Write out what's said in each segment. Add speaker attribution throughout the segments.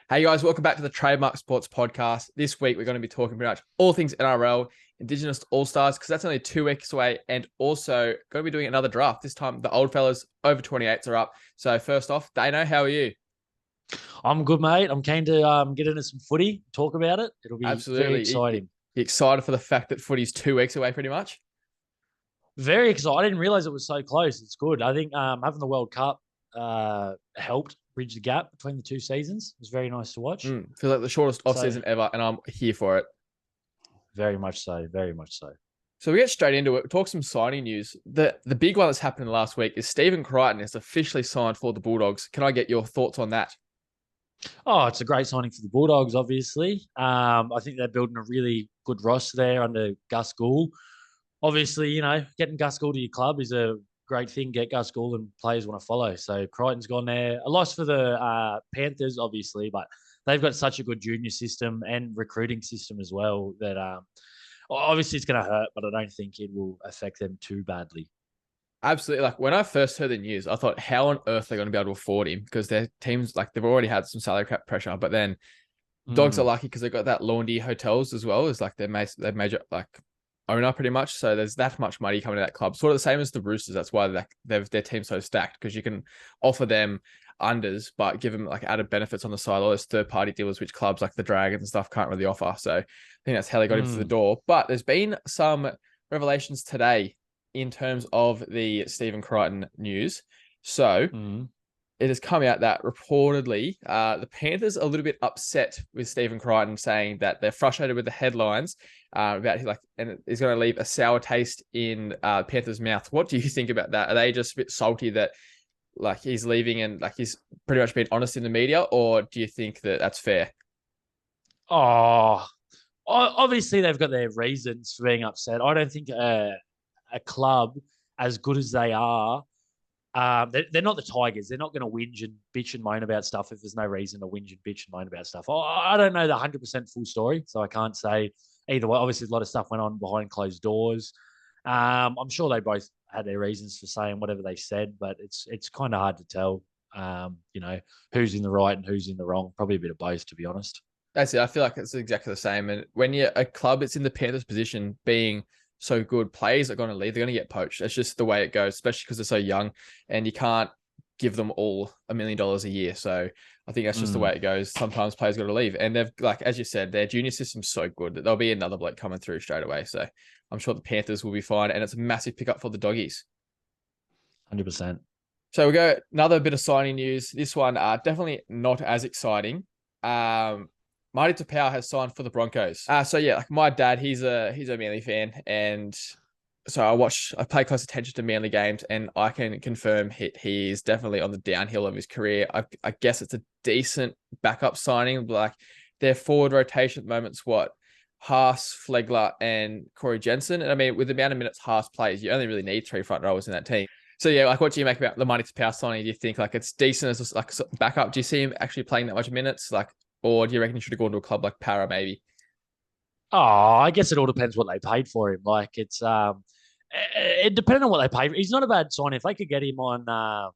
Speaker 1: Hey guys, welcome back to the Trademark Sports Podcast. This week we're going to be talking pretty much all things NRL, Indigenous All-Stars, because that's only 2 weeks away, and also going to be doing another draft. This time the old fellas over 28s are up. So first off, Dano, how are you?
Speaker 2: I'm good, mate. I'm keen to get into some footy, talk about it. It'll be very
Speaker 1: Absolutely.
Speaker 2: exciting.
Speaker 1: You excited for the fact that footy's 2 weeks away pretty much?
Speaker 2: Very excited. I didn't realize it was so close. It's good. I think having the World Cup helped bridge the gap between the two seasons. It was very nice to watch.
Speaker 1: Feels like the shortest
Speaker 2: So
Speaker 1: off-season ever, and I'm here for it.
Speaker 2: very much so. Very much so.
Speaker 1: So we get straight into it. We'll talk some signing news. The big one that's happened last week is Stephen Crichton is officially signed for the Bulldogs. Can I get your thoughts on that?
Speaker 2: Oh, it's a great signing for the Bulldogs, obviously. I think they're building a really good roster there under Gus Gould. Obviously, getting Gus Gould to your club is a great thing. Get Gus Gould and players want to follow. So Crichton's gone there. A loss for the Panthers, obviously, but they've got such a good junior system and recruiting system as well that obviously it's going to hurt, but I don't think it will affect them too badly.
Speaker 1: Absolutely. Like when I first heard the news, I thought, how on earth are they going to be able to afford him? Because their teams, like they've already had some salary cap pressure, but then Dogs are
Speaker 2: Mm,
Speaker 1: lucky because they've got that Laundry Hotels as well as like their major like owner pretty much. So there's that much money coming to that club. Sort of the same as the Roosters. That's why their team's so stacked because you can offer them unders, but give them like added benefits on the side. All those third party dealers, which clubs like the Dragons and stuff can't really offer. So I think that's how they got him through the
Speaker 2: mm,
Speaker 1: door. But there's been some revelations today in terms of the Stephen Crichton news. So
Speaker 2: mm.
Speaker 1: it has come out that reportedly the Panthers are a little bit upset with Stephen Crichton, saying that they're frustrated with the headlines about and he's going to leave a sour taste in Panthers' mouth. What do you think about that? Are they just a bit salty that like he's leaving and like he's pretty much been honest in the media, or do you think that that's fair?
Speaker 2: Oh, obviously they've got their reasons for being upset. I don't think a club as good as they are, they're not the Tigers. They're not going to whinge and bitch and moan about stuff if there's no reason to whinge and bitch and moan about stuff. I don't know the 100% full story, so I can't say either way. Obviously, a lot of stuff went on behind closed doors. I'm sure they both had their reasons for saying whatever they said, but it's kind of hard to tell. Who's in the right and who's in the wrong. Probably a bit of both, to be honest.
Speaker 1: That's it. I feel like it's exactly the same. And when you're a club that's in the Panthers position, being so good, players are going to leave. They're going to get poached. That's just the way it goes, especially because they're so young, and you can't give them all $1 million a year. So I think that's just the way
Speaker 2: Mm.
Speaker 1: it goes. Sometimes players got to leave, and they've like as you said, their junior system's so good that there'll be another bloke coming through straight away. So I'm sure the Panthers will be fine, and it's a massive pickup for the doggies.
Speaker 2: 100%.
Speaker 1: So we go another bit of signing news. This one, definitely not as exciting. Marty Taupau has signed for the Broncos. So yeah, like my dad, he's a Manly fan, and so I pay close attention to Manly games, and I can confirm he is definitely on the downhill of his career. I guess it's a decent backup signing. Like their forward rotation at the moment's what Haas, Flegler, and Corey Jensen. And I mean, with the amount of minutes Haas plays, you only really need three front rowers in that team. So yeah, like what do you make about the Marty Taupau signing? Do you think like it's decent as like backup? Do you see him actually playing that much minutes? Like, or do you reckon he should have gone to a club like Para maybe?
Speaker 2: Oh, I guess it all depends what they paid for him. Like it depending on what they paid. He's not a bad sign. If they could get him on,
Speaker 1: I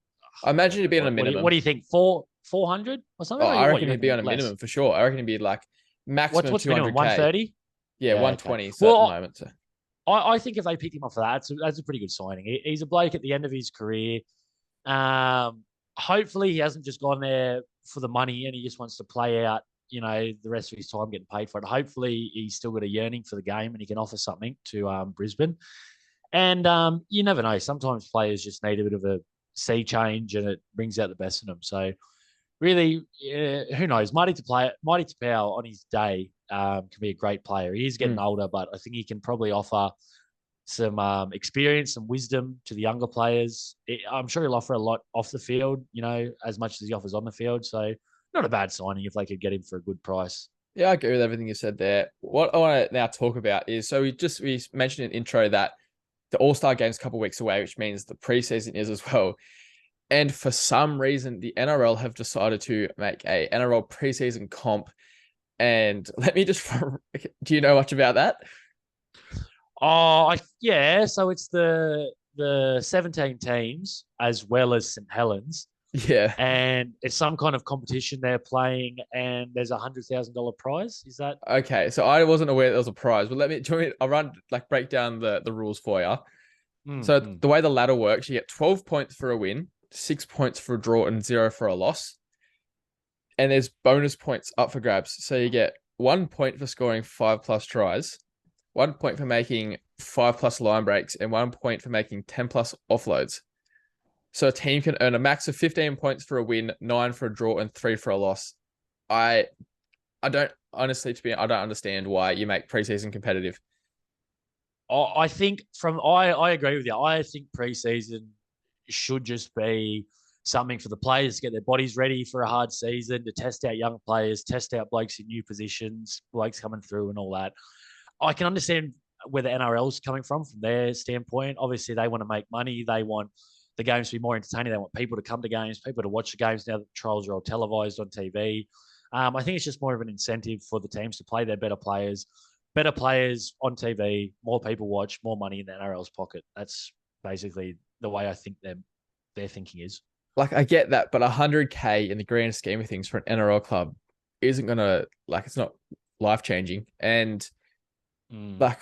Speaker 1: imagine he'd be on a
Speaker 2: what
Speaker 1: minimum.
Speaker 2: do you think? 400 or
Speaker 1: Oh,
Speaker 2: something? Or
Speaker 1: I
Speaker 2: what
Speaker 1: reckon
Speaker 2: you
Speaker 1: he'd be
Speaker 2: reckon
Speaker 1: on a
Speaker 2: less?
Speaker 1: minimum for sure. I reckon he'd be like maximum
Speaker 2: What's minimum?
Speaker 1: 200K.
Speaker 2: 130?
Speaker 1: Yeah,
Speaker 2: Yeah, okay.
Speaker 1: 120 so at the
Speaker 2: Well,
Speaker 1: moment. So.
Speaker 2: I think if they picked him up for that, that's a pretty good signing. He's a bloke at the end of his career. Hopefully he hasn't just gone there for the money and he just wants to play out, the rest of his time getting paid for it. Hopefully he's still got a yearning for the game and he can offer something to Brisbane. And you never know. Sometimes players just need a bit of a sea change and it brings out the best in them. So really, who knows? Mighty Tapau on his day can be a great player. He is getting
Speaker 1: Mm.
Speaker 2: older, but I think he can probably offer some experience and wisdom to the younger players. I'm sure he'll offer a lot off the field, as much as he offers on the field. So not a bad signing if they could get him for a good price.
Speaker 1: Yeah, I agree with everything you said there. What I want to now talk about is so we mentioned in intro that the All-Star game's a couple of weeks away, which means the preseason is as well. And for some reason, the NRL have decided to make a NRL preseason comp. And let me just, do you know much about that?
Speaker 2: Oh, yeah. So it's the 17 teams as well as St Helens.
Speaker 1: Yeah.
Speaker 2: and it's some kind of competition they're playing, and there's $100,000 prize. Is that
Speaker 1: Okay. So I wasn't aware there was a prize, but I'll break down the rules for you. So
Speaker 2: mm.
Speaker 1: the way the ladder works, you get 12 points for a win, 6 points for a draw, and 0 for a loss. And there's bonus points up for grabs. So you get 1 point for scoring 5+ tries, 1 point for making 5+ line breaks, and 1 point for making 10+ offloads. So a team can earn a max of 15 points for a win, 9 for a draw, and 3 for a loss. I I don't honestly I don't understand why you make preseason competitive.
Speaker 2: I think I agree with you. I think preseason should just be something for the players to get their bodies ready for a hard season, to test out young players, test out blokes in new positions, blokes coming through and all that. I can understand where the NRL's coming from their standpoint. Obviously, they want to make money. They want the games to be more entertaining. They want people to come to games, people to watch the games now that the trials are all televised on TV. I think it's just more of an incentive for the teams to play their better players on TV, more people watch, more money in the NRL's pocket. That's basically the way I think their thinking is.
Speaker 1: Like I get that, but 100K in the grand scheme of things for an NRL club isn't gonna it's not life changing. And like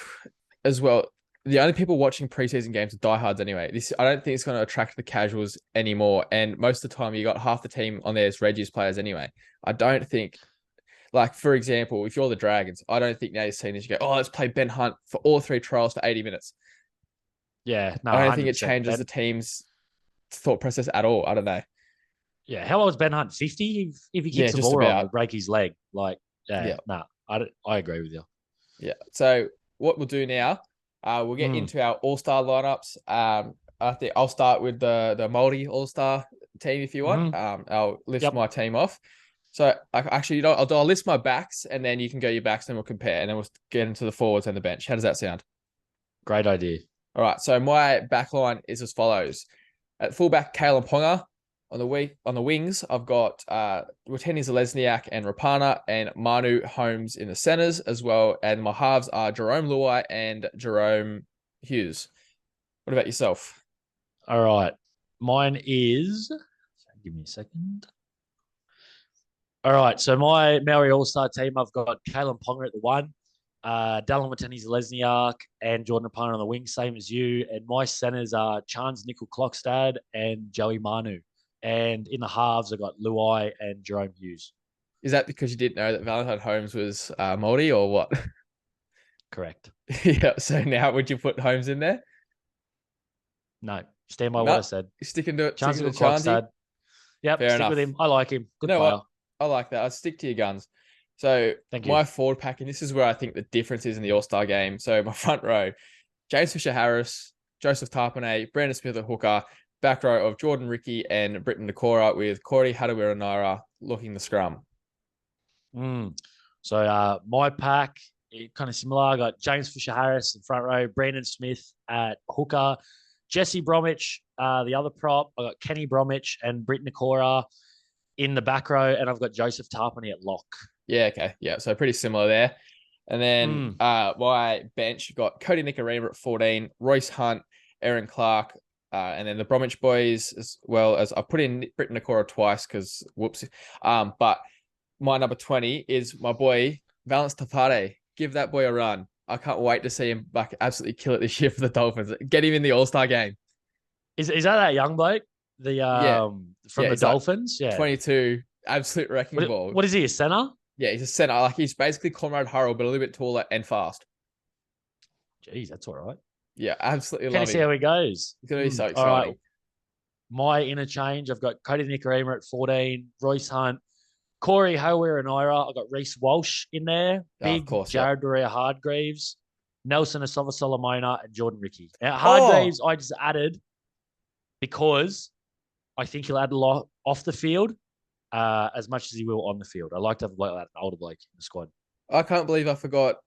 Speaker 1: as well, the only people watching preseason games are diehards anyway. I don't think it's going to attract the casuals anymore. And most of the time, you got half the team on there as Reggie's players anyway. I don't think, like for example, if you're the Dragons, I don't think now you're seeing this. You go, oh, let's play Ben Hunt for all 3 trials for 80 minutes.
Speaker 2: Yeah, no,
Speaker 1: I don't think it
Speaker 2: 100%.
Speaker 1: changes the team's thought process at all. I don't know.
Speaker 2: Yeah, how old is Ben Hunt? 50? If he
Speaker 1: Yeah,
Speaker 2: kicks the
Speaker 1: just
Speaker 2: ball wrong,
Speaker 1: about.
Speaker 2: he'll break his leg.
Speaker 1: Yeah.
Speaker 2: nah, I agree with you.
Speaker 1: Yeah. So what we'll do now, we'll get into our All-Star lineups. I think I'll start with the Moari All-Star team if you want. I'll list my team off. So I'll list my backs and then you can go your backs and we'll compare and then we'll get into the forwards and the bench. How does that sound?
Speaker 2: Great idea.
Speaker 1: All right. So my back line is as follows. At fullback, Kalen Ponga. On the wings, I've got Wateni Zalesniak and Rapana and Manu Holmes in the centers as well. And my halves are Jerome Luai and Jerome Hughes. What about yourself?
Speaker 2: All right. Mine is. Give me a second. All right. So my Maori All-Star team, I've got Kalen Ponga at the one, Dallin Wateni Zalesniak and Jordan Rapana on the wing, same as you. And my centers are Chance Nickel Clockstad and Joey Manu. And in the halves, I got Luai and Jerome Hughes.
Speaker 1: Is that because you didn't know that Valentine Holmes was Māori or what?
Speaker 2: Correct.
Speaker 1: Yeah. So now would you put Holmes in there?
Speaker 2: No. Stand by what I said.
Speaker 1: Sticking to it.
Speaker 2: Chance Nickel Clockstad. Yep.
Speaker 1: Fair
Speaker 2: stick
Speaker 1: enough.
Speaker 2: with him. I like him. Good player.
Speaker 1: What? I like that. I stick to your guns. So my forward pack, and this is where I think the difference is in the All-Star game. So my front row, James Fisher-Harris, Joseph Tarpanay, Brandon Smith at hooker, back row of Jordan Ricky and Britton Nakora with Corey Hadawira-Naira looking the scrum.
Speaker 2: So my pack, kind of similar. I got James Fisher-Harris in front row, Brandon Smith at hooker, Jesse Bromwich, the other prop. I got Kenny Bromwich and Britton Nakora in the back row, and I've got Joseph Tarpanay at lock.
Speaker 1: Yeah, okay. Yeah, so pretty similar there. And then my bench got Cody Nicarima at 14, Royce Hunt, Aaron Clark, and then the Bromwich boys, as well as I put in Britton Nakora twice because whoops. But my number 20 is my boy, Valence Tafare. Give that boy a run. I can't wait to see him absolutely kill it this year for the Dolphins. Get him in the All-Star game.
Speaker 2: Is that young bloke? From the Dolphins?
Speaker 1: Like 22, absolute wrecking ball.
Speaker 2: What is he, a center?
Speaker 1: Yeah, he's a center. Like he's basically Conrad Hurrell, but a little bit taller and fast.
Speaker 2: Jeez, that's all right.
Speaker 1: Yeah, absolutely
Speaker 2: Can you see how he goes?
Speaker 1: He's going to be so exciting.
Speaker 2: All right. My interchange, I've got Cody Nicarima at 14, Royce Hunt, Corey Hadawira-Naira. I've got Reece Walsh in there. Big Jared Doria-Hargreaves, Nelson Asafa-Solomona, and Jordan Ricky. Now, Hargreaves, I just added because I think he'll add a lot off the field as much as he will on the field. I like to have a bloke like that, an older bloke in the squad.
Speaker 1: I can't believe I forgot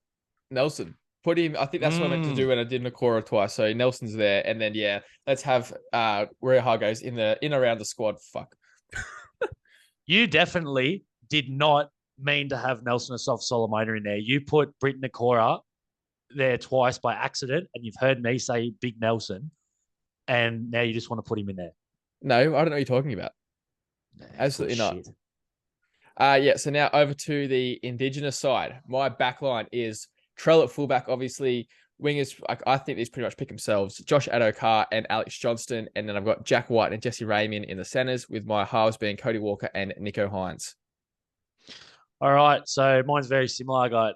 Speaker 1: Nelson. Put him. I think that's what I meant to do when I did Nakora twice. So Nelson's there, and then let's have Ria Hargreaves in around the squad. Fuck.
Speaker 2: You definitely did not mean to have Nelson Asafa-Solomona in there. You put Britton Nakora there twice by accident, and you've heard me say Big Nelson, and now you just want to put him in there.
Speaker 1: No, I don't know what you're talking about. Absolutely not.
Speaker 2: Shit.
Speaker 1: Yeah, so now over to the Indigenous side. My back line is Nrl at fullback, obviously. Wingers, I think these pretty much pick themselves. Josh Adokar and Alex Johnston. And then I've got Jack White and Jesse Raymond in the centers, with my halves being Cody Walker and Nico Hines.
Speaker 2: All right, so mine's very similar. I got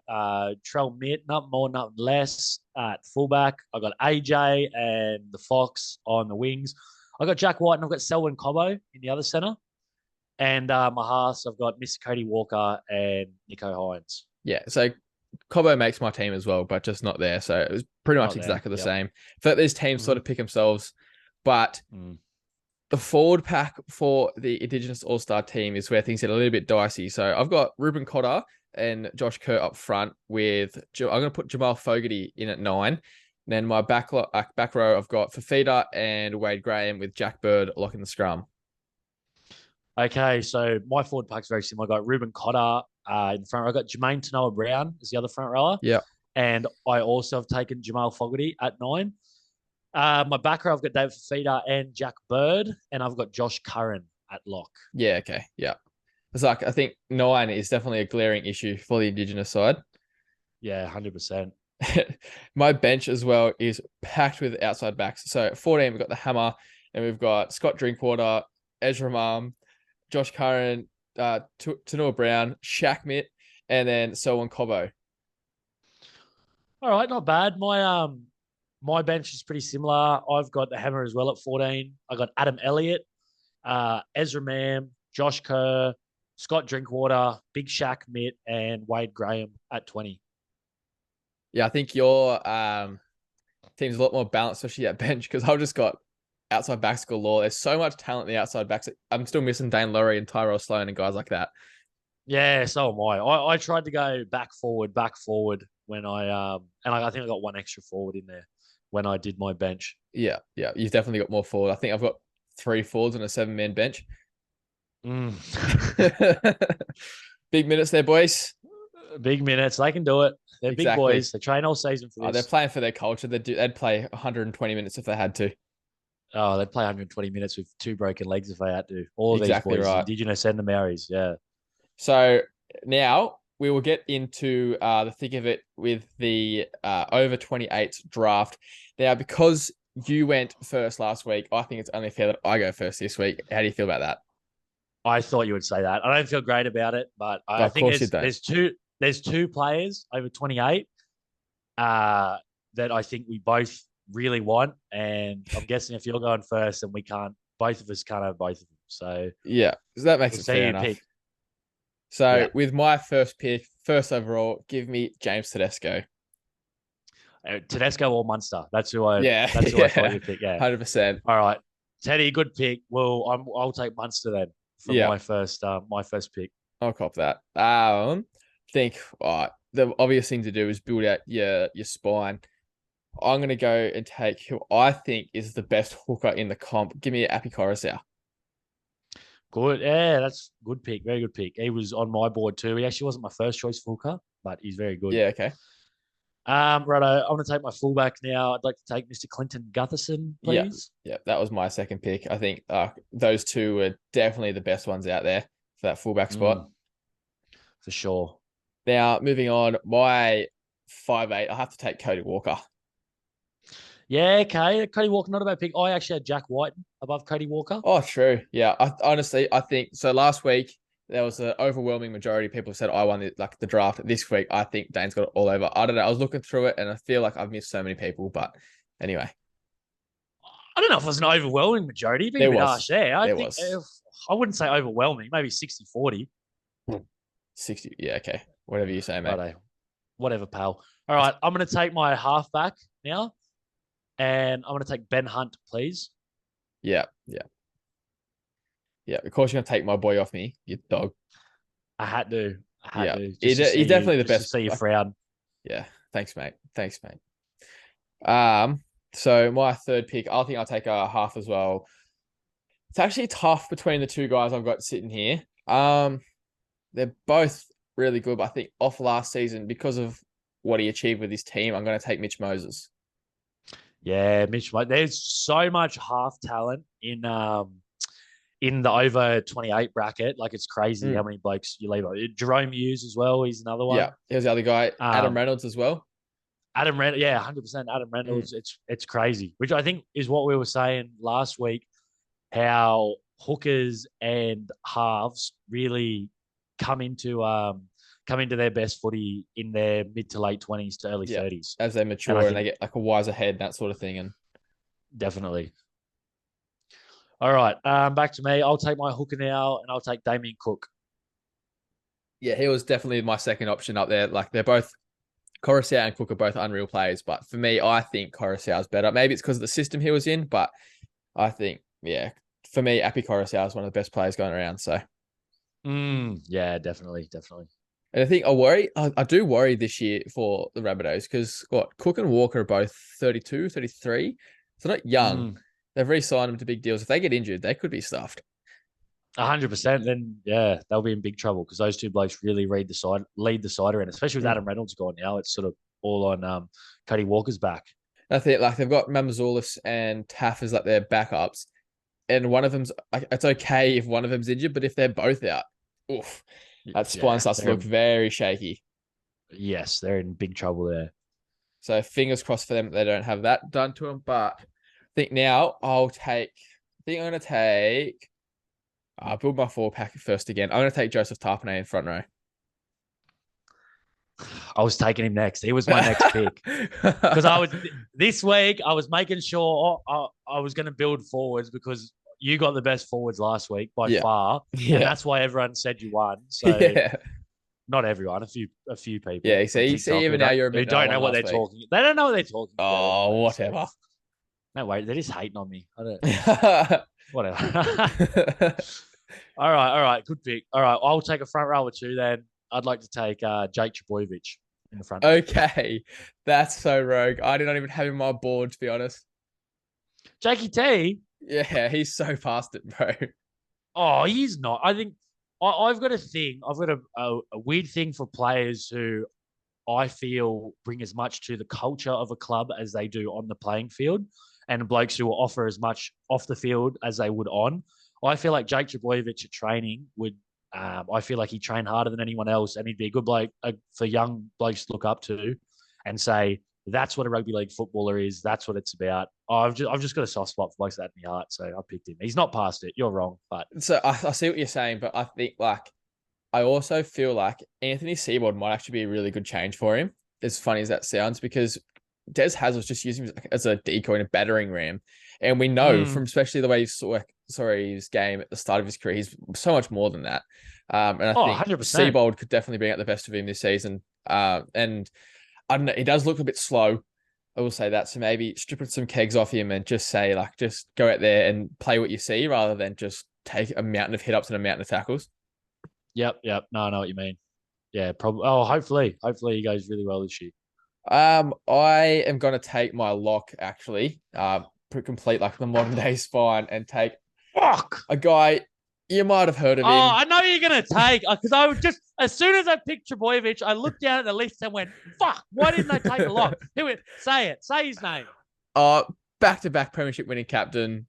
Speaker 2: Trell Mitt, nothing more, nothing less at fullback. I got AJ and the Fox on the wings. I got Jack White and I've got Selwyn Cobbo in the other center. And my halves, I've got Mr. Cody Walker and Nico Hines.
Speaker 1: Yeah, so Cobbo makes my team as well, but just not there. So it was pretty much exactly the same. I feel like these teams sort of pick themselves, but the forward pack for the Indigenous All-Star team is where things get a little bit dicey. So I've got Ruben Cotter and Josh Kerr up front with, I'm going to put Jamal Fogarty in at 9. And then my back row, I've got Fafita and Wade Graham with Jack Bird locking the scrum.
Speaker 2: Okay, so my forward pack's very similar. I got Ruben Cotter in the front row. I got Jermaine Tanoa Brown as the other front rower.
Speaker 1: Yeah.
Speaker 2: And I also have taken Jamal Fogarty at 9. My back row, I've got David Fafita and Jack Bird, and I've got Josh Curran at lock.
Speaker 1: Yeah, okay. Yeah. It's like, I think 9 is definitely a glaring issue for the Indigenous side.
Speaker 2: Yeah, 100%.
Speaker 1: My bench as well is packed with outside backs. So at 14, we've got the Hammer, and we've got Scott Drinkwater, Ezra Malm, Josh Curran, Tanoa Brown, Shaq Mitt, and then Selwyn Cobbo.
Speaker 2: All right, not bad. My bench is pretty similar. I've got the Hammer as well at 14. I got Adam Elliott, Ezra Mam, Josh Kerr, Scott Drinkwater, Big Shaq Mitt, and Wade Graham at 20.
Speaker 1: Yeah, I think your team's a lot more balanced, especially at bench, because I've just got outside backs galore. There's so much talent in the outside backs. I'm still missing Dane Laurie and Tyrell Sloan and guys like that.
Speaker 2: Yeah, so am I. I tried to go back forward when I think I got one extra forward in there when I did my bench.
Speaker 1: Yeah, you've definitely got more forward. I think I've got 3 forwards on a 7-man bench. Big minutes there, boys.
Speaker 2: Big minutes. They can do it. They're big boys. They train all season for this.
Speaker 1: They're playing for their culture. They'd play 120 minutes if they had to.
Speaker 2: Oh, they'd play 120 minutes with 2 broken legs if they had to. All these boys, right. Indigenous and the Maoris, yeah.
Speaker 1: So now we will get into the thick of it with the over 28 draft. Now, because you went first last week, I think it's only fair that I go first this week. How do you feel about that?
Speaker 2: I thought you would say that. I don't feel great about it, but I think there's two players over 28 that I think we both really want, and I'm guessing if you're going first, then both of us can't have both of them. So
Speaker 1: yeah, so that makes it fair enough. Pick. So with my first pick, first overall, give me James Tedesco.
Speaker 2: Tedesco or Munster? That's who I thought you'd pick. Yeah,
Speaker 1: 100%.
Speaker 2: All right, Teddy, good pick. Well, I'll take Munster then for my first pick.
Speaker 1: I'll cop that. I think the obvious thing to do is build out your spine. I'm going to go and take who I think is the best hooker in the comp. Give me Api Coruscant.
Speaker 2: Good. Yeah, that's good pick. Very good pick. He was on my board too. He actually wasn't my first choice hooker, but he's very good.
Speaker 1: Yeah, okay.
Speaker 2: Righto, I'm going to take my fullback now. I'd like to take Mr. Clinton Gutherson, please.
Speaker 1: Yeah, that was my second pick. I think those two are definitely the best ones out there for that fullback spot.
Speaker 2: For sure.
Speaker 1: Now, moving on, my 5'8", I have to take Cody Walker.
Speaker 2: Yeah, okay. Cody Walker, not a bad pick. I actually had Jack White above Cody Walker.
Speaker 1: Oh, true. Yeah, I think so. Last week there was an overwhelming majority of people said I won the draft. This week, I think Dane's got it all over. I don't know. I was looking through it and I feel like I've missed so many people. But anyway,
Speaker 2: I don't know if it was an overwhelming majority. There was. I wouldn't say overwhelming. Maybe 60-40.
Speaker 1: 60. Yeah. Okay. Whatever you say, mate.
Speaker 2: Righto. Whatever, pal. All right. I'm going to take my halfback now. And I'm going to take Ben Hunt, please.
Speaker 1: Yeah. Of course, you're going to take my boy off me, you dog.
Speaker 2: I had to.
Speaker 1: He's definitely the best.
Speaker 2: To see you frown.
Speaker 1: Yeah. Thanks, mate. So my third pick, I think I'll take a half as well. It's actually tough between the two guys I've got sitting here. They're both really good, but I think off last season, because of what he achieved with his team, I'm going to take Mitch Moses.
Speaker 2: Yeah, Mitch. There's so much half talent in in the over 28 bracket. Like it's crazy how
Speaker 1: Mm.
Speaker 2: many blokes you leave. Jerome Hughes as well. He's another
Speaker 1: Yeah.
Speaker 2: one.
Speaker 1: Here's the other guy, Adam
Speaker 2: Um,
Speaker 1: Reynolds as well.
Speaker 2: Adam Reynolds, yeah, 100%. Adam
Speaker 1: Mm.
Speaker 2: Reynolds, it's crazy, which I think is what we were saying last week. How hookers and halves really come into come into their best footy in their mid to late 20s to early
Speaker 1: Yeah.
Speaker 2: 30s,
Speaker 1: As they
Speaker 2: and I
Speaker 1: mature and they
Speaker 2: think
Speaker 1: get like a wiser head, that sort of thing. And
Speaker 2: definitely. All right, back to me. I'll take my hooker now, and I'll take Damien Cook.
Speaker 1: yeah, he was definitely my second option up there. Like they're both Coruscant and Cook are both unreal players, but for me, I think Coruscant's better. Maybe it's because of the system he was in, but I think, yeah, for me, Appy Coruscant is one of the best players going around. So,
Speaker 2: Yeah, definitely.
Speaker 1: and I think I do worry this year for the Rabbitohs because what Cook and Walker are both 32, 33. So not young. They've re-signed them to big deals. If they get injured, they could be stuffed.
Speaker 2: 100%. Then yeah, they'll be in big trouble because those two blokes really lead the side around, especially with Adam Reynolds gone now. It's sort of all on Cody Walker's back.
Speaker 1: I think like they've got Mamazoulis and Taff as like their backups, and one of them's like it's okay if one of them's injured, but if they're both out, oof, that spine starts to look very shaky.
Speaker 2: Yes, they're in big trouble there.
Speaker 1: So fingers crossed for them that they don't have that done to them. But I think now I think I'm gonna take. I'll build my four pack first again. I'm gonna take Joseph Tarpanay in front row.
Speaker 2: I was taking him next. He was my next pick because this week I was making sure I was going to build forwards because you got the best forwards last week by far, and that's why everyone said you won. So not everyone, a few people.
Speaker 1: Yeah, see, even now you're
Speaker 2: who don't know what they're talking. They don't know what they're talking about.
Speaker 1: Oh, whatever.
Speaker 2: No, wait, they're just hating on me. I don't. Whatever. All right, good pick. All right, I'll take a front row or two then. I'd like to take Jake Trbojevic in the front.
Speaker 1: Okay, that's so rogue. I did not even have him on my board, to be honest.
Speaker 2: Jakey T?
Speaker 1: Yeah, he's so past it, bro.
Speaker 2: Oh, he's not. I think I've got a thing. I've got a weird thing for players who I feel bring as much to the culture of a club as they do on the playing field, and blokes who will offer as much off the field as they would on. I feel like Jake Trbojevic at training would. I feel like he trained harder than anyone else, and he'd be a good bloke for young blokes to look up to, and say that's what a rugby league footballer is. That's what it's about. I've just got a soft spot for blokes like that in my heart, so I picked him. He's not past it. You're wrong, but
Speaker 1: so I see what you're saying, but I think like I also feel like Anthony Seibold might actually be a really good change for him. As funny as that sounds, because Des Hazle's just using him as a decoy and a battering ram. And we know from especially the way he saw his game at the start of his career, he's so much more than that. And I think
Speaker 2: 100%.
Speaker 1: Seibold could definitely bring out the best of him this season. And I don't know, he does look a bit slow. I will say that. So maybe stripping some kegs off him and just say, like, just go out there and play what you see rather than just take a mountain of hit ups and a mountain of tackles.
Speaker 2: Yep. No, I know what you mean. Yeah, probably. Oh, hopefully he goes really well this year.
Speaker 1: I am gonna take my lock actually, complete like the modern day spine and take a guy you might have heard of him.
Speaker 2: Oh, I know you're gonna take because I would just as soon as I picked Trbojevic, I looked down at the list and went, "Fuck! Why didn't I take a lock?" He went, "Say his name."
Speaker 1: Back-to-back premiership winning captain.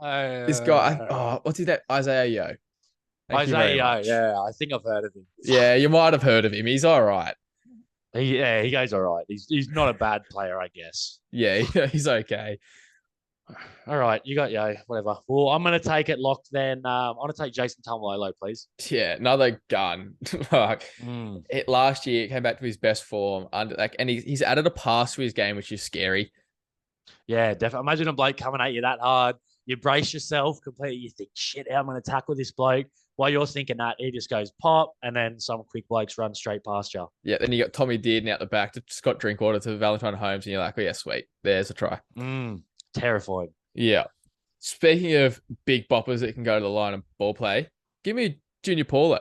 Speaker 1: This guy, what's his name? Isaiah Yeo.
Speaker 2: Isaiah Yeo, yeah, I think I've heard of him.
Speaker 1: Yeah, you might have heard of him. He's all right.
Speaker 2: He goes all right. He's not a bad player, I guess.
Speaker 1: Yeah, he's okay.
Speaker 2: All right, you got Yo, whatever. Well, I'm gonna take it locked then. I'm gonna take Jason Taumalo, please.
Speaker 1: Yeah, another gun. Last year, it came back to his best form and he's added a pass to his game, which is scary.
Speaker 2: Yeah, definitely. Imagine a bloke coming at you that hard. You brace yourself completely. You think, shit, how am I going to tackle this bloke? While you're thinking that, he just goes pop, and then some quick blokes run straight past you.
Speaker 1: Yeah, then you got Tommy Dearden out the back to Scott Drinkwater to Valentine Holmes, and you're like, oh, yeah, sweet. There's a try.
Speaker 2: Terrifying.
Speaker 1: Yeah. Speaking of big boppers that can go to the line of ball play, give me Junior Paulo.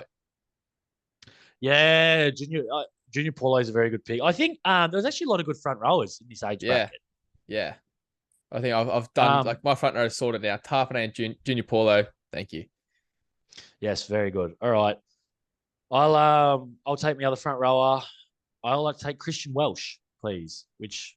Speaker 2: Yeah, Junior Paulo is a very good pick. I think there's actually a lot of good front rowers in this age bracket.
Speaker 1: Yeah. I think I've done like my front row is sorted now. Tarpanay and Junior Paulo. Thank you.
Speaker 2: Yes, very good. All right. I'll take my other front rower. I'll like to take Christian Welsh, please, which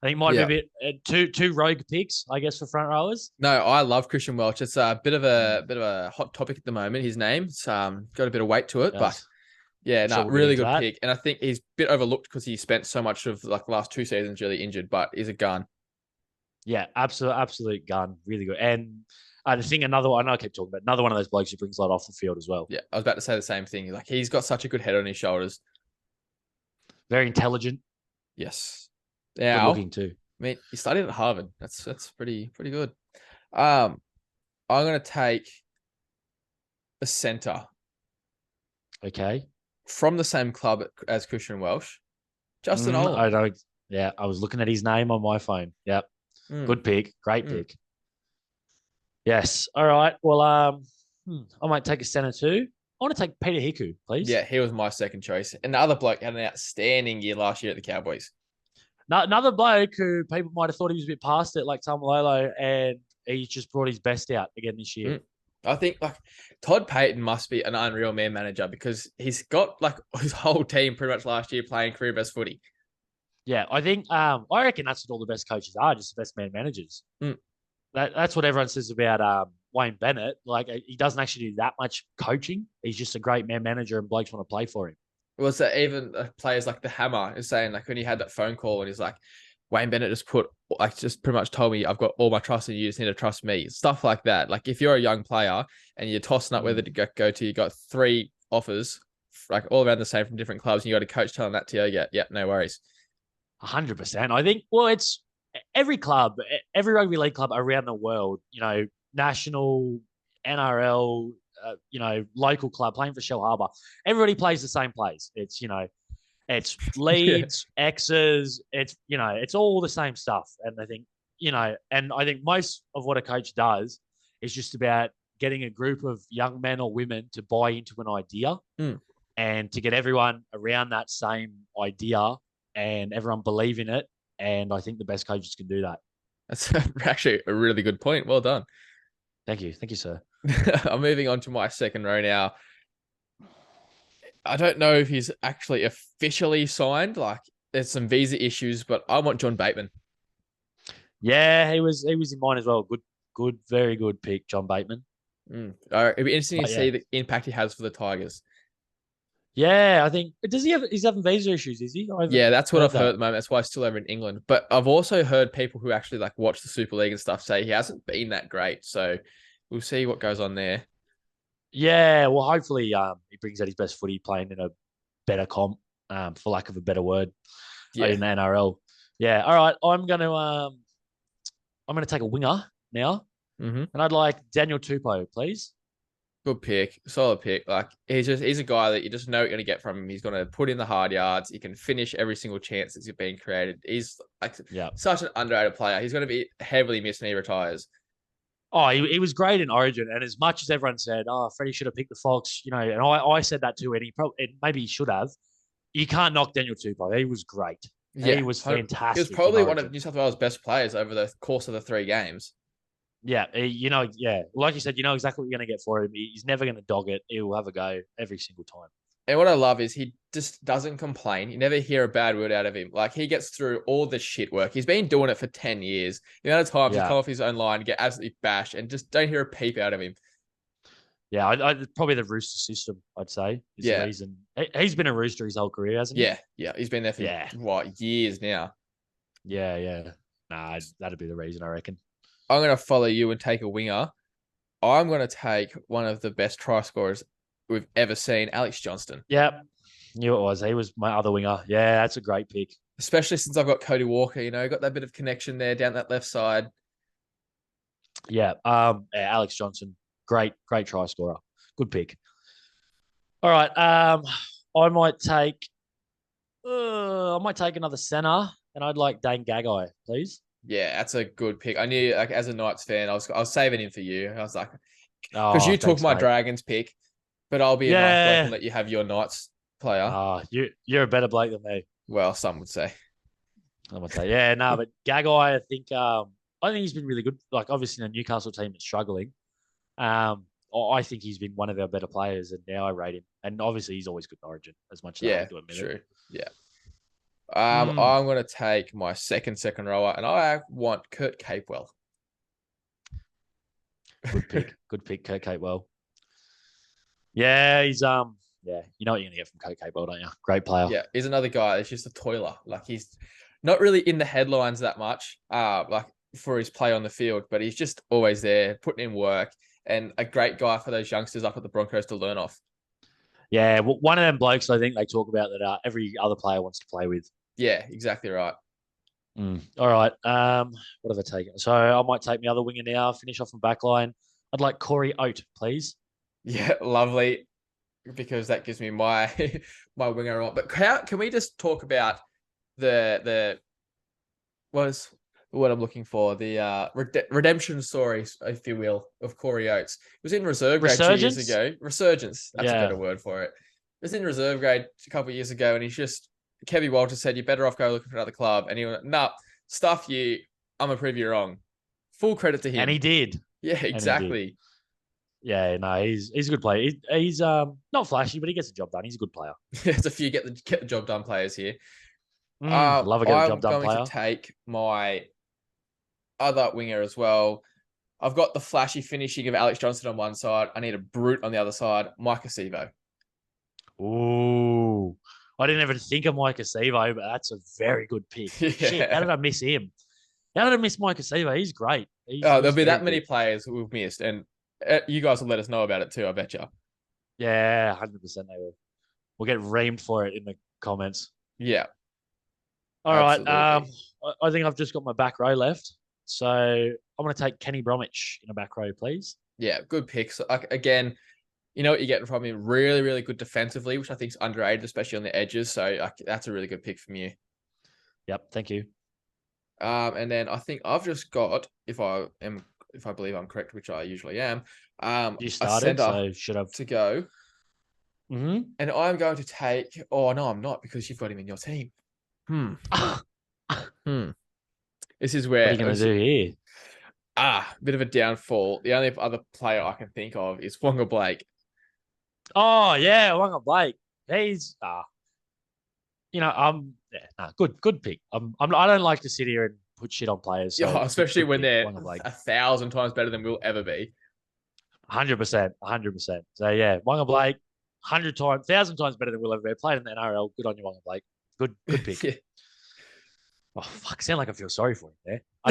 Speaker 2: I think it might be
Speaker 1: Yeah.
Speaker 2: a bit two rogue picks, I guess, for front rowers.
Speaker 1: No, I love Christian Welch. It's a bit of a hot topic at the moment. His name's got a bit of weight to it, but
Speaker 2: Yes.
Speaker 1: yeah,
Speaker 2: I'm sure
Speaker 1: no,
Speaker 2: we'll get
Speaker 1: really
Speaker 2: into
Speaker 1: good
Speaker 2: that.
Speaker 1: pick. And I think he's a bit overlooked because he spent so much of like the last 2 seasons really injured, but he's a gun.
Speaker 2: Yeah, absolute gun. Really good. And I think another one, I know I keep talking about another one of those blokes who brings a lot off the field as well.
Speaker 1: Yeah, I was about to say the same thing. Like he's got such a good head on his shoulders.
Speaker 2: Very intelligent.
Speaker 1: Yes.
Speaker 2: Good
Speaker 1: Now,
Speaker 2: looking too.
Speaker 1: I mean, he studied at Harvard. That's pretty good. I'm gonna take a center
Speaker 2: Okay.
Speaker 1: from the same club as Christian Welsh, Justin Olam.
Speaker 2: I know. Yeah, I was looking at his name on my phone. Yep. Good pick. Great pick. Yes. All right. Well, I might take a center too. I want to take Peter Hiku, please.
Speaker 1: Yeah, he was my second choice. And the other bloke had an outstanding year last year at the Cowboys.
Speaker 2: Another bloke who people might have thought he was a bit past it, like Tamalolo, and he's just brought his best out again this year.
Speaker 1: I think like Todd Payton must be an unreal man manager because he's got like his whole team pretty much last year playing career best footy.
Speaker 2: Yeah, I think I reckon that's what all the best coaches are, just the best man managers. That's what everyone says about Wayne Bennett. Like he doesn't actually do that much coaching. He's just a great man manager, and blokes want to play for him.
Speaker 1: Was that even players like the Hammer is saying like when he had that phone call and he's like, Wayne Bennett just pretty much told me I've got all my trust in you, just need to trust me. Stuff like that. Like if you're a young player and you're tossing up whether to go to, you got 3 offers, like all around the same from different clubs, and you got a coach telling that to you. Yeah, no worries.
Speaker 2: 100%. I think, well, it's every club, every rugby league club around the world, national, NRL, local club playing for Shell Harbour. Everybody plays the same place. It's leads, X's, it's all the same stuff. And I think, and I think most of what a coach does is just about getting a group of young men or women to buy into an idea and to get everyone around that same idea and everyone believe in it. And I think the best coaches can do that.
Speaker 1: That's actually a really good point. Well done.
Speaker 2: Thank you, sir.
Speaker 1: I'm moving on to my second row now. I don't know if he's actually officially signed. Like, there's some visa issues, but I want John Bateman.
Speaker 2: Yeah, he was in mine as well. Good, very good pick, John Bateman.
Speaker 1: It'd be interesting to see the impact he has for the Tigers.
Speaker 2: Yeah, I think he's having visa issues, is he?
Speaker 1: Yeah, that's what I've heard at the moment. That's why he's still over in England. But I've also heard people who actually like watch the Super League and stuff say he hasn't been that great. So we'll see what goes on there.
Speaker 2: Yeah, well, hopefully he brings out his best footy playing in a better comp, for lack of a better word, in the NRL. Yeah, all right. I'm gonna take a winger now, and I'd like Daniel Tupou, please.
Speaker 1: Good pick, solid pick. Like he's a guy that you just know you're going to get from him. He's going to put in the hard yards. He can finish every single chance that's being created. He's like such an underrated player. He's going to be heavily missed when he retires.
Speaker 2: Oh, he was great in Origin, and as much as everyone said, "Oh, Freddie should have picked the Fox," and I said that too, and maybe he should have. You can't knock Daniel Tupou. He was great. Yeah, he was fantastic.
Speaker 1: He was probably one of New South Wales' best players over the course of the 3 games.
Speaker 2: Yeah, like you said, you know exactly what you're going to get for him. He's never going to dog it. He will have a go every single time.
Speaker 1: And what I love is he just doesn't complain. You never hear a bad word out of him. Like he gets through all the shit work. He's been doing it for 10 years. The amount of times he's come off his own line, get absolutely bashed, and just don't hear a peep out of him.
Speaker 2: Yeah, I probably the Rooster system, I'd say, is the reason. He's been a Rooster his whole career, hasn't he?
Speaker 1: Yeah. He's been there for years now.
Speaker 2: Yeah. Nah, that'd be the reason, I reckon.
Speaker 1: I'm going to follow you and take a winger. I'm going to take one of the best try scorers we've ever seen, Alex Johnston.
Speaker 2: Yep. Knew it was. He was my other winger. Yeah, that's a great pick.
Speaker 1: Especially since I've got Cody Walker, got that bit of connection there down that left side.
Speaker 2: Yeah. Alex Johnston, great try scorer. Good pick. All right. I might take another center, and I'd like Dane Gagai, please.
Speaker 1: Yeah, that's a good pick. I knew, like, as a Knights fan, I was saving him for you. I was like, because you took my Dragons pick, but I'll be a nice bloke and let you have your Knights player.
Speaker 2: You're a better bloke than me.
Speaker 1: Well, some would say.
Speaker 2: But Gagai, I think he's been really good. Like, obviously, the Newcastle team is struggling. I think he's been one of our better players, and now I rate him. And obviously, he's always good in Origin, as much as I like to admit it.
Speaker 1: Yeah.
Speaker 2: Mm,
Speaker 1: I'm going to take my second rower, and I want Kurt Capewell.
Speaker 2: good pick. Good pick, Kurt Capewell. Yeah, he's yeah, you know what you're gonna get from Kurt Capewell, don't you? Great player.
Speaker 1: Yeah, he's another guy. It's just a toiler. Like, he's not really in the headlines that much, like for his play on the field, but he's just always there, putting in work, and a great guy for those youngsters up at the Broncos to learn off.
Speaker 2: Yeah, well, one of them blokes I think they talk about that every other player wants to play with.
Speaker 1: Yeah, exactly right.
Speaker 2: All right. What have I taken? So I might take my other winger now. Finish off my back line. I'd like Corey Oates, please.
Speaker 1: Yeah, lovely, because that gives me my my winger on. But how can we just talk about the what is what I'm looking for, the redemption stories, if you will, of Corey Oates. He was in reserve grade 2 years
Speaker 2: Resurgence.
Speaker 1: ago. Resurgence, that's a
Speaker 2: Yeah.
Speaker 1: better word for it. He was in reserve grade a couple of years ago, and Kevin Walters said, "You're better off go looking for another club." And he went, "Nah, stuff you. I'm gonna prove you wrong." Full credit to him.
Speaker 2: And he did.
Speaker 1: Yeah,
Speaker 2: And he did.
Speaker 1: exactly.
Speaker 2: Yeah, no, he's a good player. He's not flashy, but he gets the job done. He's a good player.
Speaker 1: There's a few get the job done players here.
Speaker 2: Love a get the job done
Speaker 1: I'm
Speaker 2: player.
Speaker 1: going to take my other winger as well. I've got the flashy finishing of Alex Johnson on one side. I need a brute on the other side. Mike Acevo.
Speaker 2: Ooh, I didn't even think of Mike Acevo, but that's a very good pick.
Speaker 1: Yeah.
Speaker 2: Shit, how did I miss him? How did I miss Mike Acevo? He's great.
Speaker 1: There'll be that
Speaker 2: very
Speaker 1: many
Speaker 2: good.
Speaker 1: players we've missed, and you guys will let us know about it too, I bet you.
Speaker 2: Yeah, 100% they will. We'll get reamed for it in the comments.
Speaker 1: Yeah.
Speaker 2: All right.
Speaker 1: Absolutely.
Speaker 2: I think I've just got my back row left. So I'm going to take Kenny Bromwich in a back row, please.
Speaker 1: Yeah, good picks. Again, you know what you're getting from him. Really, really good defensively, which I think is underrated, especially on the edges. So that's a really good pick from you.
Speaker 2: Yep. Thank you.
Speaker 1: And then I think I've just got, if I believe I'm correct, which I usually am,
Speaker 2: You
Speaker 1: a
Speaker 2: started,
Speaker 1: centre
Speaker 2: so should have
Speaker 1: to go.
Speaker 2: Mm-hmm.
Speaker 1: And I'm going to take. Oh no, I'm not, because you've got him in your team. This is where
Speaker 2: What are you going to do here?
Speaker 1: Bit of a downfall. The only other player I can think of is Wonga Blake.
Speaker 2: Oh yeah, Wonga Blake. He's good pick. I don't like to sit here and put shit on players. So
Speaker 1: Yeah, especially when they're
Speaker 2: Wonga Blake.
Speaker 1: 1,000 times better than we'll ever be.
Speaker 2: 100%. So yeah, Wonga Blake, 1,000 times better than we'll ever be. Played in the NRL. Good on you, Wonga Blake. Good pick.
Speaker 1: Yeah.
Speaker 2: Oh fuck! Sound like I feel sorry for him there. I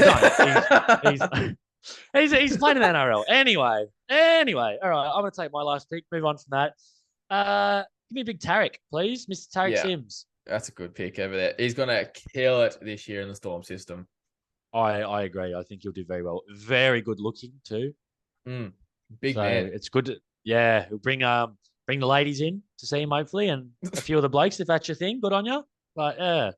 Speaker 2: don't. He's playing in the NRL anyway. All right, I'm gonna take my last pick. Move on from that. Give me a big Tarek, please, Mr. Tarek Sims.
Speaker 1: That's a good pick over there. He's gonna kill it this year in the Storm system.
Speaker 2: I agree. I think he'll do very well. Very good looking too.
Speaker 1: Big man.
Speaker 2: It's good. We'll bring the ladies in to see him hopefully, and a few of the blokes if that's your thing. Good on you. But yeah.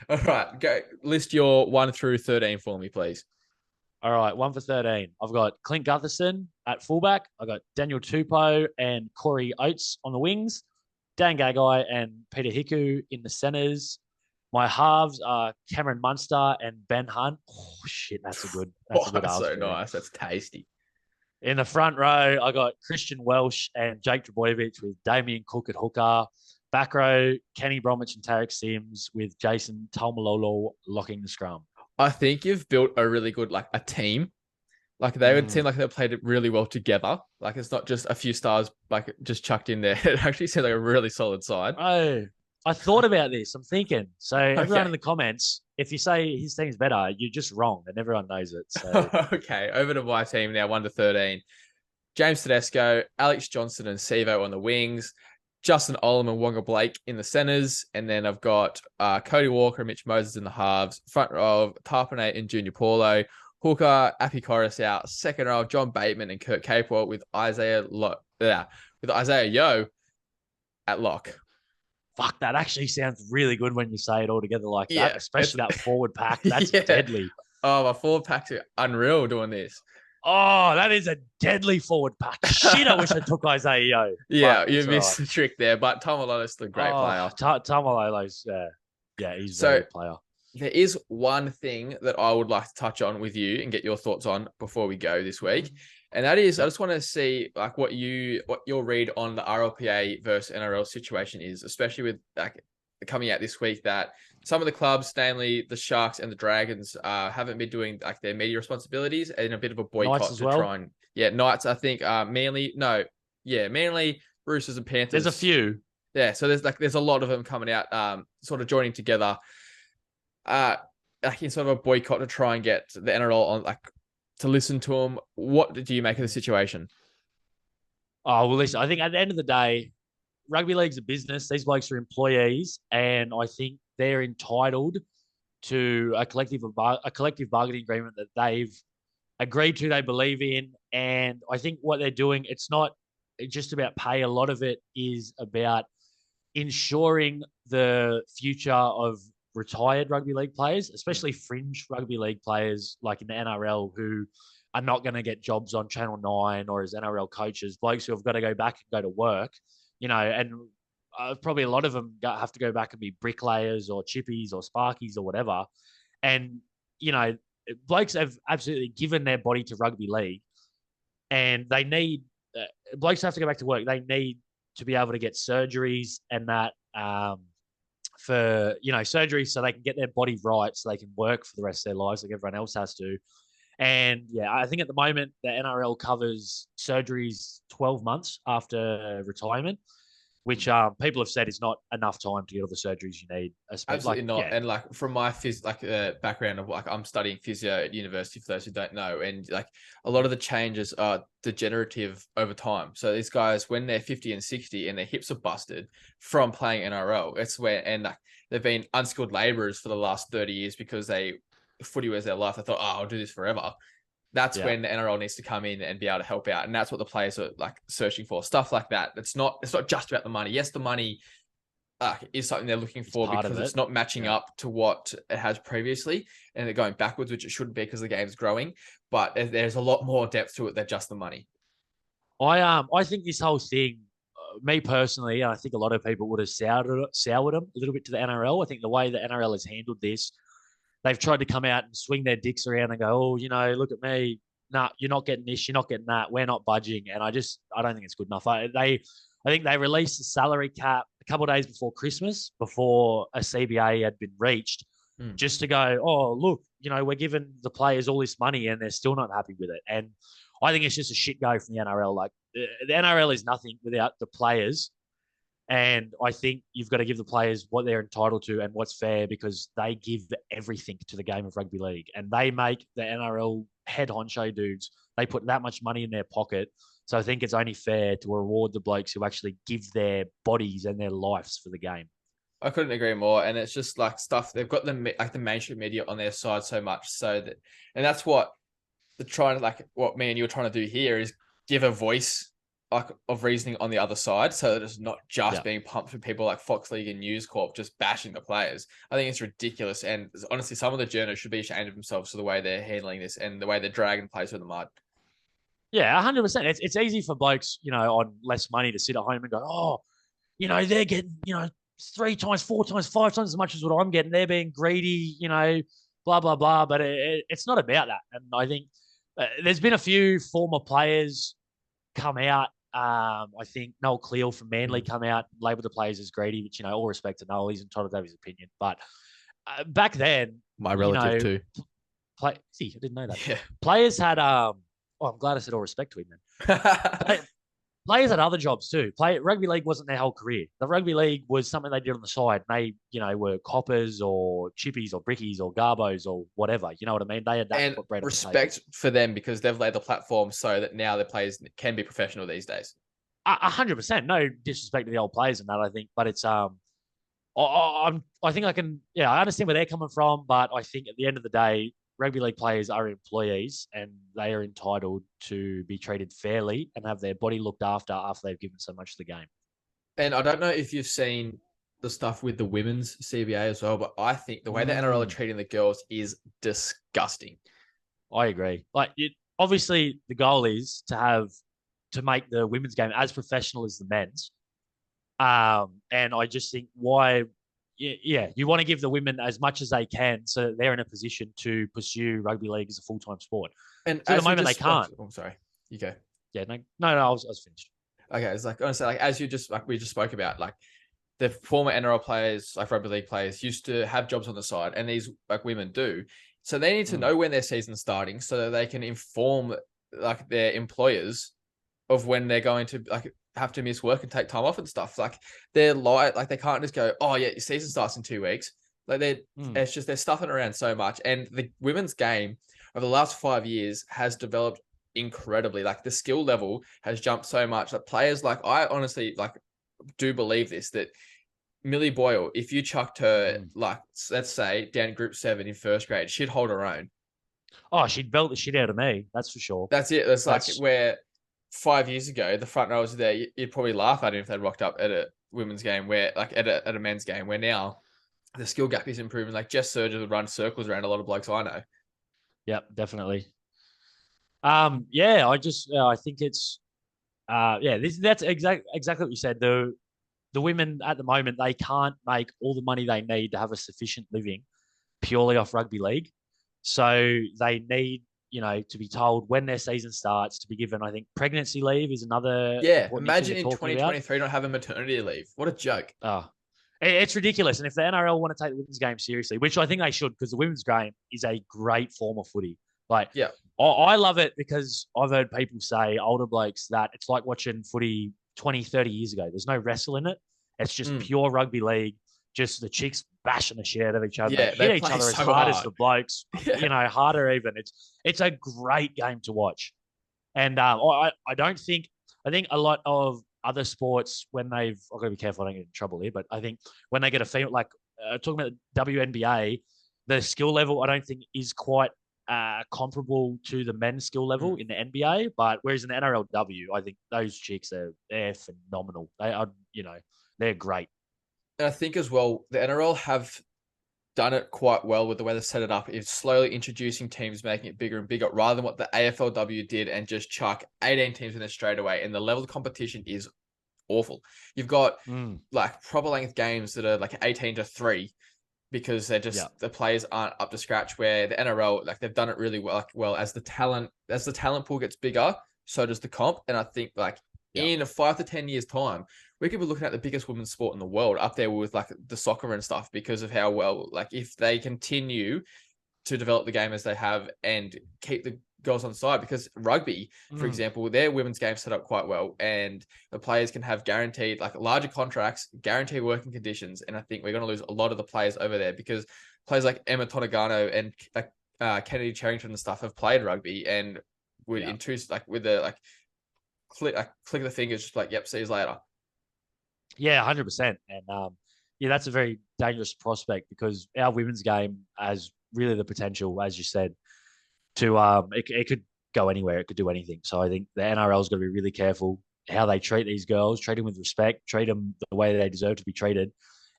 Speaker 1: All right, go list your 1 through 13 for me, please.
Speaker 2: All right, 1 for 13. I've got Clint Gutherson at fullback. I got Daniel Tupou and Corey Oates on the wings. Dan Gagai and Peter Hiku in the centers. My halves are Cameron Munster and Ben Hunt. Oh shit, that's a good.
Speaker 1: That's so nice. That's tasty.
Speaker 2: In the front row, I got Christian Welsh and Jake Trbojevic with Damien Cook at hooker. Back row, Kenny Bromwich and Tarek Sims with Jason Taumalolo locking the scrum.
Speaker 1: I think you've built a really good, a team. Like, they would seem like they played it really well together. Like, it's not just a few stars, just chucked in there. It actually seems like a really solid side.
Speaker 2: Oh, I thought about this. I'm thinking. So everyone in the comments, if you say his team's better, you're just wrong, and everyone knows it. So
Speaker 1: okay, over to my team now, 1 to 13. James Tedesco, Alex Johnson and Sevo on the wings. Justin Olam and Wonga Blake in the centers. And then I've got Cody Walker and Mitch Moses in the halves. Front row of Tarpanate and Junior Paulo. Hooker, Appy Corus out. Second row of John Bateman and Kurt Capewell with Isaiah Yeo at lock.
Speaker 2: Fuck, that actually sounds really good when you say it all together like that, especially that forward pack. That's deadly.
Speaker 1: Oh, my forward pack's unreal doing this.
Speaker 2: Oh, that is a deadly forward pack. Shit, I wish I took Isaiah Yeo.
Speaker 1: Yeah, you missed the trick there, but Tamalolo's the great player.
Speaker 2: Tamalolo's, he's a very good player.
Speaker 1: There is one thing that I would like to touch on with you and get your thoughts on before we go this week. And that is, I just want to see what your read on the RLPA versus NRL situation is, especially with coming out this week that some of the clubs, namely the Sharks and the Dragons, haven't been doing like their media responsibilities and a bit of a boycott to try and Knights. I think Manly, Manly, Roosters and Panthers.
Speaker 2: There's a few.
Speaker 1: Yeah, so there's a lot of them coming out, sort of joining together, like in sort of a boycott to try and get the NRL on to listen to them. What do you make of the situation?
Speaker 2: Oh, well, listen, I think at the end of the day, rugby league's a business. These blokes are employees, and I think they're entitled to a collective bargaining agreement that they've agreed to, they believe in. And I think what they're doing, it's not just about pay. A lot of it is about ensuring the future of retired rugby league players, especially fringe rugby league players like in the NRL who are not going to get jobs on Channel 9 or as NRL coaches, blokes who have got to go back and go to work, and probably a lot of them have to go back and be bricklayers or chippies or sparkies or whatever. And, blokes have absolutely given their body to rugby league, and they need, blokes have to go back to work. They need to be able to get surgeries and that for, surgeries so they can get their body right so they can work for the rest of their lives like everyone else has to. And yeah, I think at the moment the NRL covers surgeries 12 months after retirement, which people have said is not enough time to get all the surgeries you need.
Speaker 1: Absolutely not. Yeah. And from my background of I'm studying physio at university for those who don't know, and a lot of the changes are degenerative over time. So these guys, when they're 50 and 60 and their hips are busted from playing NRL, it's where they've been unskilled laborers for the last 30 years because footy was their life. They thought, I'll do this forever. That's when the NRL needs to come in and be able to help out. And that's what the players are searching for, stuff like that. It's not just about the money. Yes, the money is something they're looking for because it's not matching up to what it has previously. And they're going backwards, which it shouldn't be because the game's growing. But there's a lot more depth to it than just the money.
Speaker 2: I think this whole thing, me personally, I think a lot of people would have soured them a little bit to the NRL. I think the way the NRL has handled this, they've tried to come out and swing their dicks around and go, look at me. Nah, you're not getting this. You're not getting that. We're not budging. And I don't think it's good enough. I think they released the salary cap a couple of days before Christmas, before a CBA had been reached, just to go, oh, look, we're giving the players all this money and they're still not happy with it. And I think it's just a shit go from the NRL. The NRL is nothing without the players. And I think you've got to give the players what they're entitled to and what's fair, because they give everything to the game of rugby league, and they make the NRL head honcho dudes. They put that much money in their pocket. So I think it's only fair to reward the blokes who actually give their bodies and their lives for the game.
Speaker 1: I couldn't agree more. And it's just stuff, they've got the mainstream media on their side so much so that, and that's what what me and you are trying to do here is give a voice of reasoning on the other side, so that it's not just being pumped from people like Fox League and News Corp just bashing the players. I think it's ridiculous, and honestly, some of the journalists should be ashamed of themselves for the way they're handling this and the way they're dragging players through the mud.
Speaker 2: Yeah, 100%. It's easy for blokes, on less money to sit at home and go, they're getting, 3 times, 4 times, 5 times as much as what I'm getting. They're being greedy, blah, blah, blah. But it's not about that. And I think there's been a few former players come out. I think Noel Cleal from Manly come out, labelled the players as greedy, which, all respect to Noel, he's entitled to have his opinion. But back then,
Speaker 1: my relative too.
Speaker 2: I didn't know that.
Speaker 1: Yeah.
Speaker 2: Players had, I'm glad I said all respect to him then. Players had other jobs too. Rugby league wasn't their whole career. The rugby league was something they did on the side. They, were coppers or chippies or brickies or garbos or whatever. You know what I mean? They had that.
Speaker 1: And respect for them because they've laid the platform so that now the players can be professional these days.
Speaker 2: 100%. No disrespect to the old players and that, I think. But it's I think I can. Yeah, I understand where they're coming from, but I think at the end of the day, rugby league players are employees and they are entitled to be treated fairly and have their body looked after they've given so much to the game.
Speaker 1: And I don't know if you've seen the stuff with the women's CBA as well, but I think the way the NRL are treating the girls is disgusting.
Speaker 2: I agree. Obviously, the goal is to make the women's game as professional as the men's. And I just think you want to give the women as much as they can so that they're in a position to pursue rugby league as a full-time sport. And so at the moment they can't.
Speaker 1: Oh, sorry. You go.
Speaker 2: Yeah, no, I was finished.
Speaker 1: Okay, it's honestly, as we just spoke about, the former NRL players, like rugby league players, used to have jobs on the side, and these like women do. So they need to know when their season's starting so that they can inform like their employers of when they're going to like have to miss work and take time off and stuff. Like they're like they can't just go, oh yeah, your season starts in 2 weeks. Like it's just they're stuffing around so much. And the women's game over the last 5 years has developed incredibly. Like the skill level has jumped so much that players like I honestly like do believe this that Millie Boyle, if you chucked her like let's say down Group 7 in first grade, she'd hold her own.
Speaker 2: Oh, she'd belt the shit out of me. That's for sure.
Speaker 1: That's it. That's like where 5 years ago the front row was there. You'd probably laugh at him if they'd rocked up at a women's game where like at a men's game where now the skill gap is improving. Like Jess Surger would run circles around a lot of blokes I know.
Speaker 2: Yep, definitely. Yeah, I think it's that's exactly what you said. The women at the moment, they can't make all the money they need to have a sufficient living purely off rugby league. So they need, to be told when their season starts, to be given, I think, pregnancy leave is another.
Speaker 1: Yeah, imagine in 2023 not having maternity leave. What a joke.
Speaker 2: Oh, it's ridiculous. And if the NRL want to take the women's game seriously, which I think they should, because the women's game is a great form of footy. Like,
Speaker 1: yeah,
Speaker 2: I love it because I've heard people say, older blokes, that it's like watching footy 20, 30 years ago. There's no wrestle in it. It's just pure rugby league. Just the chicks bashing the shit out of each other.
Speaker 1: Yeah,
Speaker 2: they hit each other as hard as the blokes, harder even. It's a great game to watch. And I think a lot of other sports, when I've got to be careful I don't get in trouble here, but I think when they get a female, like talking about the WNBA, the skill level I don't think is quite comparable to the men's skill level in the NBA. But whereas in the NRLW, I think those chicks they're phenomenal. They are, they're great.
Speaker 1: And I think as well, the NRL have done it quite well with the way they set it up. It's slowly introducing teams, making it bigger and bigger, rather than what the AFLW did and just chuck 18 teams in there straight away. And the level of competition is awful. You've got like proper length games that are like 18-3 because they're just the players aren't up to scratch. Where the NRL, like they've done it really well, as the talent pool gets bigger, so does the comp. And I think like in 5 to 10 years time, we could be looking at the biggest women's sport in the world, up there with like the soccer and stuff, because of how well, like if they continue to develop the game as they have and keep the girls on side. Because rugby, for example, their women's game set up quite well, and the players can have guaranteed like larger contracts, guaranteed working conditions. And I think we're going to lose a lot of the players over there because players like Emma Tonegano and Kennedy Charrington and stuff have played rugby, and with with the click of the fingers, just like, yep, see you later.
Speaker 2: Yeah, 100%. And that's a very dangerous prospect because our women's game has really the potential, as you said, to it could go anywhere. It could do anything. So I think the NRL's got to be really careful how they treat these girls, treat them with respect, treat them the way they deserve to be treated,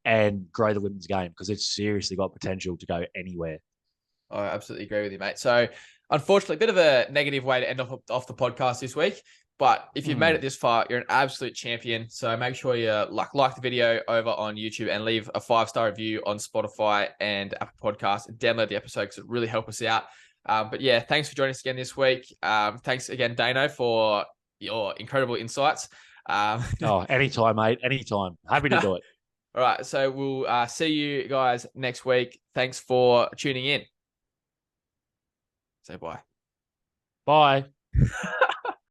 Speaker 2: and grow the women's game because it's seriously got potential to go anywhere.
Speaker 1: I absolutely agree with you, mate. So unfortunately, a bit of a negative way to end off the podcast this week. But if you've made it this far, you're an absolute champion. So make sure you like the video over on YouTube and leave a 5-star review on Spotify and Apple Podcasts, and download the episode because it really helps us out. But yeah, thanks for joining us again this week. Thanks again, Dano, for your incredible insights.
Speaker 2: Anytime, mate. Anytime. Happy to do it.
Speaker 1: All right. So we'll see you guys next week. Thanks for tuning in. Say bye.
Speaker 2: Bye.